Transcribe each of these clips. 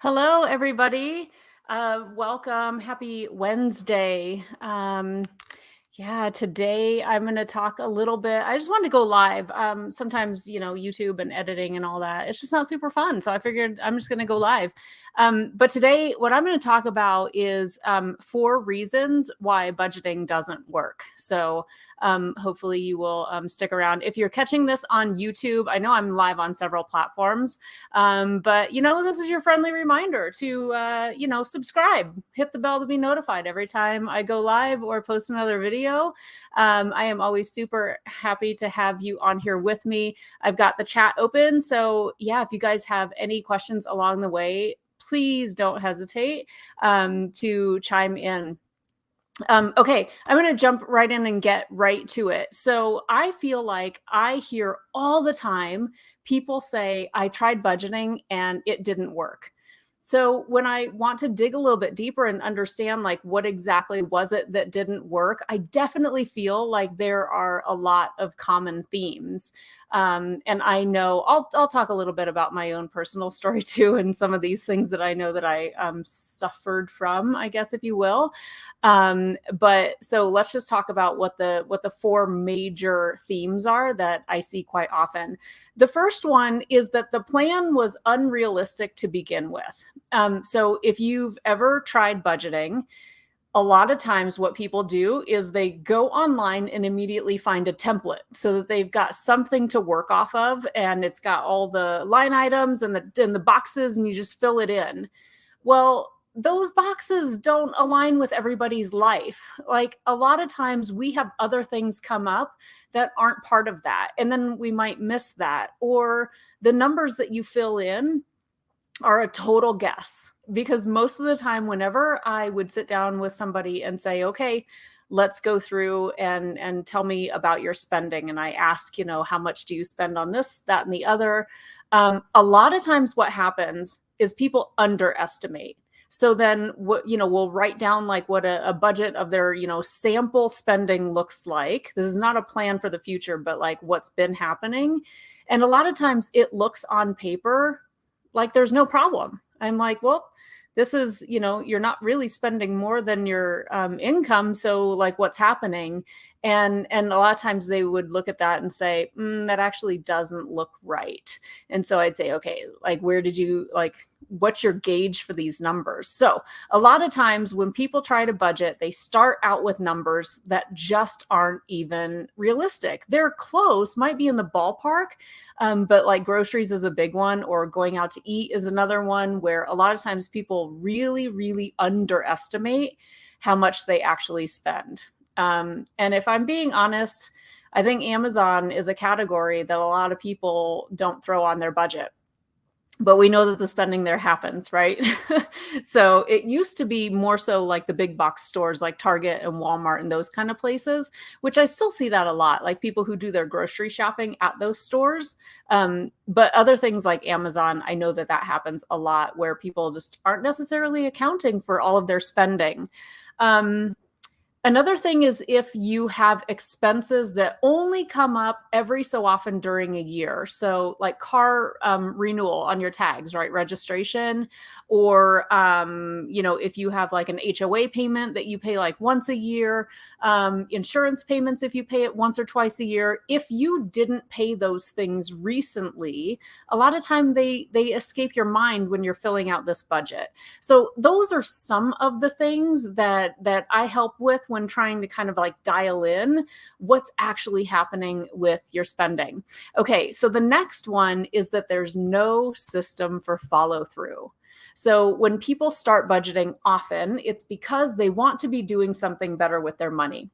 Hello, everybody. Welcome. Happy Wednesday. Today I'm going to talk a little bit. I just wanted to go live. Sometimes, YouTube and editing and all that, it's just not super fun. So I figured I'm just going to go live. But today, what I'm going to talk about is 4 reasons why budgeting doesn't work. So hopefully you will stick around. If you're catching this on YouTube, I know I'm live on several platforms. But this is your friendly reminder to subscribe, hit the bell to be notified every time I go live or post another video. I am always super happy to have you on here with me. I've got the chat open. So yeah, if you guys have any questions along the way, please don't hesitate to chime in. Okay, I'm going to jump right in and get right to it. So I feel like I hear all the time people say, I tried budgeting and it didn't work. So when I want to dig a little bit deeper and understand like what exactly was it that didn't work, I definitely feel like there are a lot of common themes. And I know I'll talk a little bit about my own personal story too, and some of these things that I know that I suffered from, I guess, if you will. But so let's just talk about what the 4 major themes are that I see quite often. The first one is that the plan was unrealistic to begin with. So if you've ever tried budgeting, a lot of times what people do is they go online and immediately find a template so that they've got something to work off of, and it's got all the line items and the boxes, and you just fill it in. Well, those boxes don't align with everybody's life. Like a lot of times we have other things come up that aren't part of that. And then we might miss that. Or the numbers that you fill in are a total guess. Because most of the time, whenever I would sit down with somebody and say, okay, let's go through and tell me about your spending. And I ask, how much do you spend on this, that, and the other? A lot of times what happens is people underestimate. So then we'll write down like what a budget of their, sample spending looks like. This is not a plan for the future, but like what's been happening. And a lot of times it looks on paper like there's no problem. I'm like, well, this is, you're not really spending more than your income. So like what's happening? And a lot of times they would look at that and say, that actually doesn't look right. And so I'd say, okay, like what's your gauge for these numbers? So a lot of times when people try to budget, they start out with numbers that just aren't even realistic. They're close, might be in the ballpark, but like groceries is a big one, or going out to eat is another one where a lot of times people really, really underestimate how much they actually spend. And if I'm being honest, I think Amazon is a category that a lot of people don't throw on their budget. But we know that the spending there happens, right? So it used to be more so like the big box stores like Target and Walmart and those kind of places, which I still see that a lot, like people who do their grocery shopping at those stores. But other things like Amazon, I know that happens a lot where people just aren't necessarily accounting for all of their spending. Another thing is if you have expenses that only come up every so often during a year. So like car renewal on your tags, right? Registration, or, if you have like an HOA payment that you pay like once a year, insurance payments, if you pay it once or twice a year, if you didn't pay those things recently, a lot of time they escape your mind when you're filling out this budget. So those are some of the things that I help with when trying to kind of like dial in what's actually happening with your spending. Okay, so the next one is that there's no system for follow through. So when people start budgeting often, it's because they want to be doing something better with their money.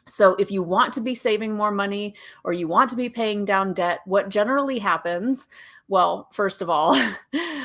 So if you want to be saving more money or you want to be paying down debt, what generally happens, well, first of all,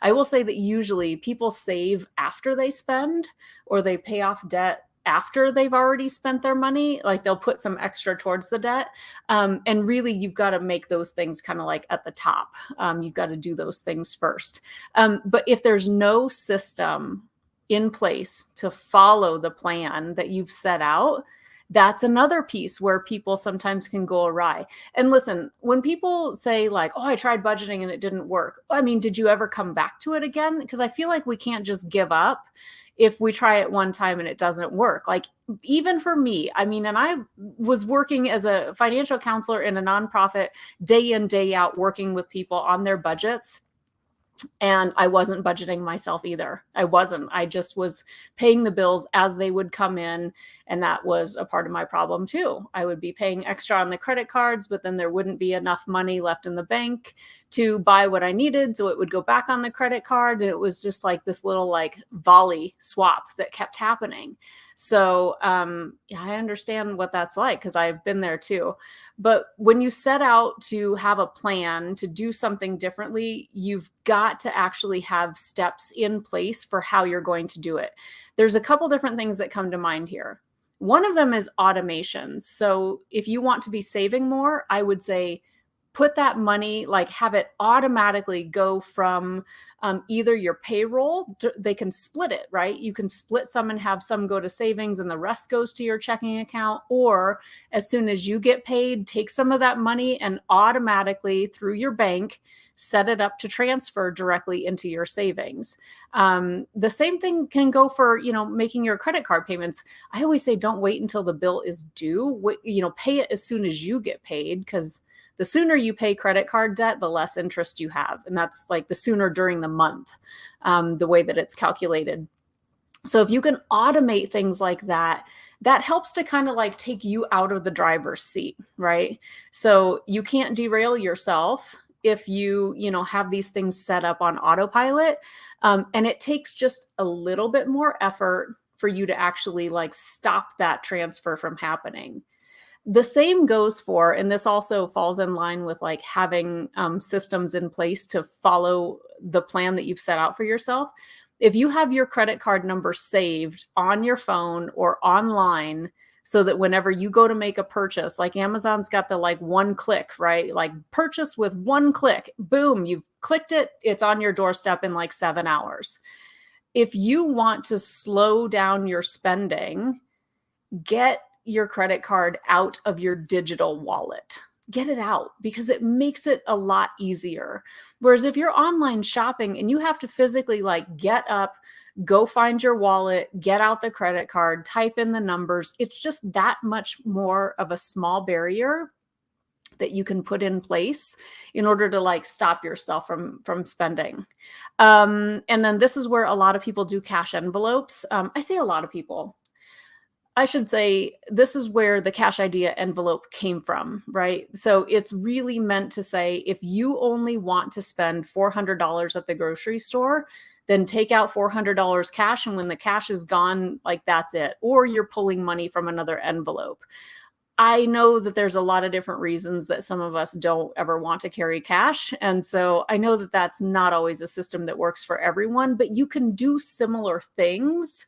I will say that usually people save after they spend, or they pay off debt after they've already spent their money. Like they'll put some extra towards the debt. And really, you've got to make those things kind of like at the top. You've got to do those things first. But if there's no system in place to follow the plan that you've set out, That's another piece where people sometimes can go awry. And listen, when people say like, "Oh, I tried budgeting and it didn't work." I mean, did you ever come back to it again? Because I feel like we can't just give up if we try it one time and it doesn't work. Like even for me, I mean, and I was working as a financial counselor in a nonprofit day in, day out, working with people on their budgets. And I wasn't budgeting myself either. I wasn't. I just was paying the bills as they would come in. And that was a part of my problem too. I would be paying extra on the credit cards, but then there wouldn't be enough money left in the bank to buy what I needed. So it would go back on the credit card. And it was just like this little like volley swap that kept happening. So yeah, I understand what that's like because I've been there too. But when you set out to have a plan to do something differently, you've got to actually have steps in place for how you're going to do it. There's a couple different things that come to mind here. One of them is automations. So if you want to be saving more, I would say put that money, like have it automatically go from either your payroll, they can split it, right? You can split some and have some go to savings and the rest goes to your checking account. Or as soon as you get paid, take some of that money and automatically through your bank, set it up to transfer directly into your savings. The same thing can go for, making your credit card payments. I always say, don't wait until the bill is due. Pay it as soon as you get paid, because the sooner you pay credit card debt, the less interest you have. And that's like the sooner during the month, the way that it's calculated. So if you can automate things like that, that helps to kind of like take you out of the driver's seat, right? So you can't derail yourself if you have these things set up on autopilot. And it takes just a little bit more effort for you to actually like stop that transfer from happening. The same goes for, and this also falls in line with like having systems in place to follow the plan that you've set out for yourself. If you have your credit card number saved on your phone or online, so that whenever you go to make a purchase, like Amazon's got the like one click, right? Like purchase with one click, boom, you've clicked it, it's on your doorstep in like 7 hours. If you want to slow down your spending, get your credit card out of your digital wallet. Get it out because it makes it a lot easier. Whereas if you're online shopping and you have to physically like get up, go find your wallet, get out the credit card, type in the numbers, it's just that much more of a small barrier that you can put in place in order to like stop yourself from spending. And then this is where a lot of people do cash envelopes. I say a lot of people. I should say this is where the cash idea envelope came from, right? So it's really meant to say, if you only want to spend $400 at the grocery store, then take out $400 cash. And when the cash is gone, like that's it. Or you're pulling money from another envelope. I know that there's a lot of different reasons that some of us don't ever want to carry cash. And so I know that that's not always a system that works for everyone, but you can do similar things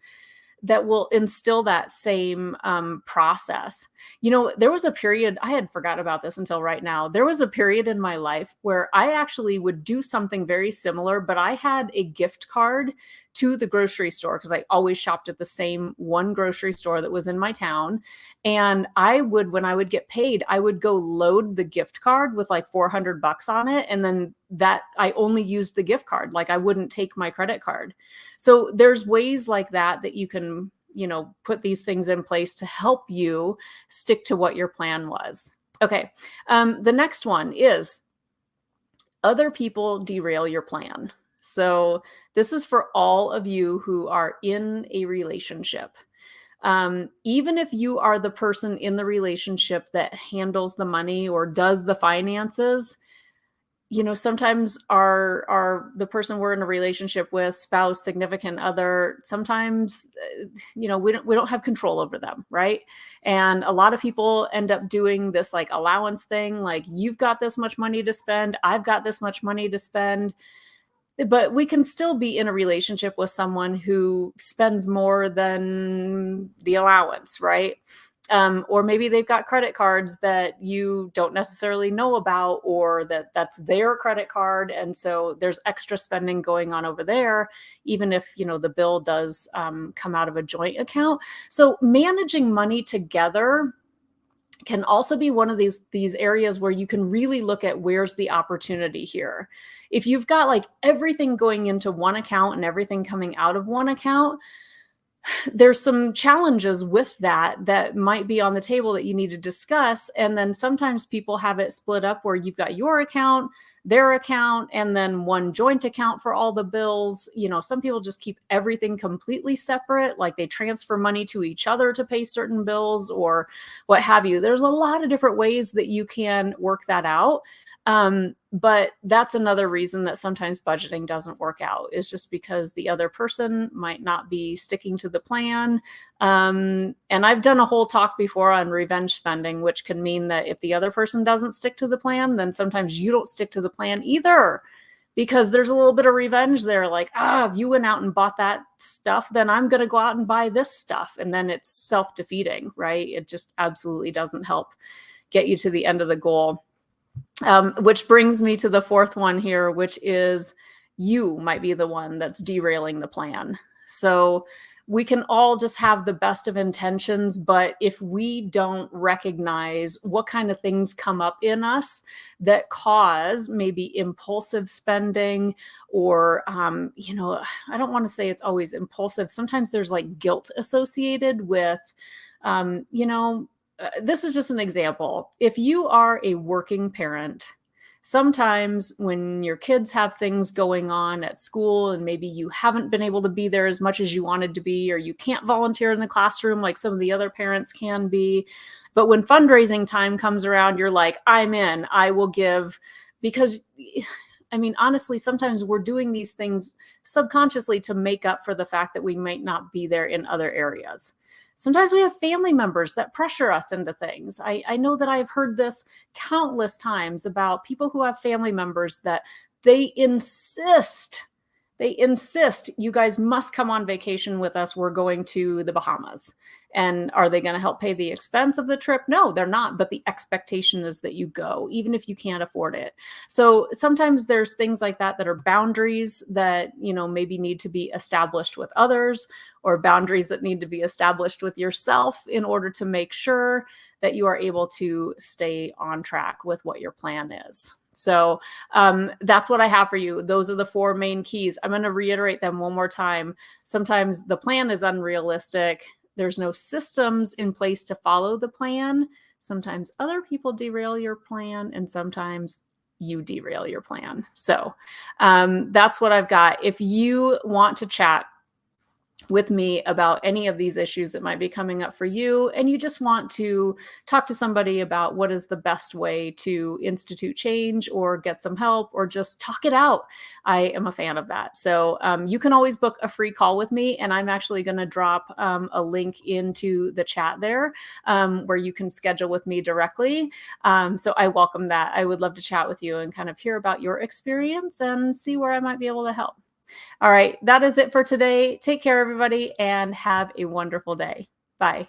that will instill that same process. There was a period, I had forgotten about this until right now. There was a period in my life where I actually would do something very similar, but I had a gift card to the grocery store because I always shopped at the same one grocery store that was in my town. And when I would get paid, I would go load the gift card with like $400 on it. And then that I only used the gift card. Like I wouldn't take my credit card. So there's ways like that you can, put these things in place to help you stick to what your plan was. Okay. The next one is other people derail your plan. So this is for all of you who are in a relationship. Even if you are the person in the relationship that handles the money or does the finances, sometimes the person we're in a relationship with, spouse, significant other, sometimes, we don't have control over them, right? And a lot of people end up doing this like allowance thing, like you've got this much money to spend, I've got this much money to spend. But we can still be in a relationship with someone who spends more than the allowance, right? Or maybe they've got credit cards that you don't necessarily know about, or that's their credit card. And so there's extra spending going on over there, even if, the bill does come out of a joint account. So managing money together can also be one of these areas where you can really look at where's the opportunity here. If you've got like everything going into one account and everything coming out of one account, there's some challenges with that might be on the table that you need to discuss. And then sometimes people have it split up where you've got your account, their account, and then one joint account for all the bills. Some people just keep everything completely separate, like they transfer money to each other to pay certain bills or what have you. There's a lot of different ways that you can work that out. But that's another reason that sometimes budgeting doesn't work out, is just because the other person might not be sticking to the plan. And I've done a whole talk before on revenge spending, which can mean that if the other person doesn't stick to the plan, then sometimes you don't stick to the plan either, because there's a little bit of revenge there. Like, if you went out and bought that stuff, then I'm going to go out and buy this stuff. And then it's self-defeating, right? It just absolutely doesn't help get you to the end of the goal. Which brings me to the fourth one here, which is you might be the one that's derailing the plan. So we can all just have the best of intentions, but if we don't recognize what kind of things come up in us that cause maybe impulsive spending, or, I don't want to say it's always impulsive. Sometimes there's like guilt associated with, this is just an example. If you are a working parent, sometimes when your kids have things going on at school and maybe you haven't been able to be there as much as you wanted to be, or you can't volunteer in the classroom like some of the other parents can be. But when fundraising time comes around, you're like, I'm in, I will give. Because honestly, sometimes we're doing these things subconsciously to make up for the fact that we might not be there in other areas. Sometimes we have family members that pressure us into things. I know that I've heard this countless times about people who have family members that they insist, you guys must come on vacation with us. We're going to the Bahamas. And are they going to help pay the expense of the trip? No, they're not. But the expectation is that you go, even if you can't afford it. So sometimes there's things like that are boundaries that, maybe need to be established with others, or boundaries that need to be established with yourself in order to make sure that you are able to stay on track with what your plan is. So that's what I have for you. Those are the four main keys. I'm going to reiterate them one more time. Sometimes the plan is unrealistic. There's no systems in place to follow the plan. Sometimes other people derail your plan, and sometimes you derail your plan. So that's what I've got. If you want to chat with me about any of these issues that might be coming up for you, and you just want to talk to somebody about what is the best way to institute change or get some help or just talk it out, I am a fan of that. So you can always book a free call with me, and I'm actually going to drop a link into the chat there where you can schedule with me directly. So I welcome that. I would love to chat with you and kind of hear about your experience and see where I might be able to help. All right, that is it for today. Take care, everybody, and have a wonderful day. Bye.